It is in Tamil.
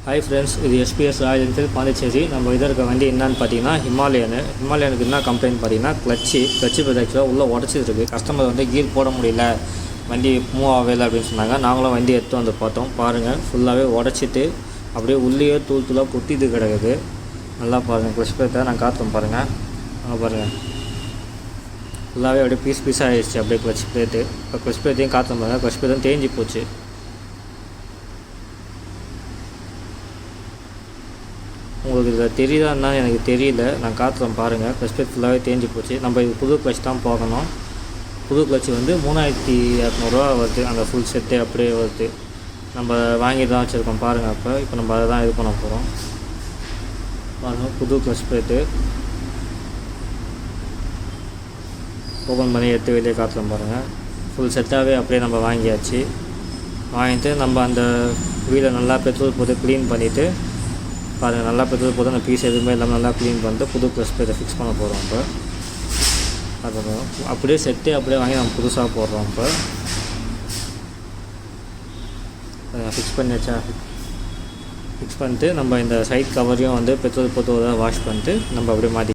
ஹாய் ஃப்ரெண்ட்ஸ், இது எஸ்பிஎஸ் ராயல் என்ஃபீல்ட் பாண்டிச்சேரி. நம்ம இதில் இருக்க வண்டி என்னன்னு பார்த்தீங்கன்னா ஹிமாலயனுக்கு என்ன கம்ப்ளைண்ட் பார்த்தீங்கன்னா கிளச்சு பார்த்து ஆக்சுவலாக உள்ளே உடச்சிருக்கு. கஸ்டமர் வந்து கீர் போட முடியல, வண்டி மூவ் ஆகலை அப்படின்னு சொன்னாங்க. நாங்களும் வண்டி எடுத்து வந்து பார்த்தோம். பாருங்கள், ஃபுல்லாகவே உடச்சிட்டு அப்படியே உள்ளேயே தூளாக கொட்டிட்டு கிடக்குது. நல்லா பாருங்கள், கிளச் பிளேட்டை நான் காட்டுறேன் பாருங்கள். அங்கே பாருங்கள், ஃபுல்லாகவே அப்படியே பீஸாக ஆகிடுச்சு. அப்படியே கிளச் பிளேட்டு இப்போ கிளச் பிளேட்டையும் காட்டுறேன் பாருங்கள். கிளச் பிளேட்டும் தேஞ்சு போச்சு. உங்களுக்கு இதில் தெரியுதான்னா எனக்கு தெரியல, நான் காட்டுறேன் பாருங்கள். கிளச் பிளேட் ஃபுல்லாகவே தேஞ்சு போச்சு. நம்ம இது புது கிளச் தான் போகணும். புது கிளச் வந்து 3200 வருது. அந்த ஃபுல் செட்டே அப்படியே வருது. நம்ம வாங்கி தான் வச்சுருக்கோம் பாருங்கள். இப்போ நம்ம அதை தான் இது பண்ண போகிறோம் பாருங்கள். புது கிளச் பிளேட்டு ஓப்பன் பண்ணி எடுத்து வெளியே காட்டுறோம் பாருங்கள். ஃபுல் செட்டாகவே அப்படியே நம்ம வாங்கியாச்சு. வாங்கிட்டு நம்ம அந்த வீலை நல்லா பெட்ரோல் போட்டு க்ளீன் பண்ணிவிட்டு பாருங்கள். நல்லா பெட்ரோல் போட்டு அந்த பீஸ் எதுவுமே இல்லாமல் நல்லா க்ளீன் பண்ணிட்டு புது கிளச் பிளேட்டை ஃபிக்ஸ் பண்ண போகிறோம். இப்போ அது அப்படியே செட்டே அப்படியே வாங்கி நம்ம புதுசாக போடுறோம். இப்போ ஃபிக்ஸ் பண்ணியாச்சா? ஃபிக்ஸ் பண்ணிட்டு நம்ம இந்த சைட் கவரையும் வந்து பெட்ரோல் போட்டு வாஷ் பண்ணிட்டு நம்ம அப்படியே மாற்றி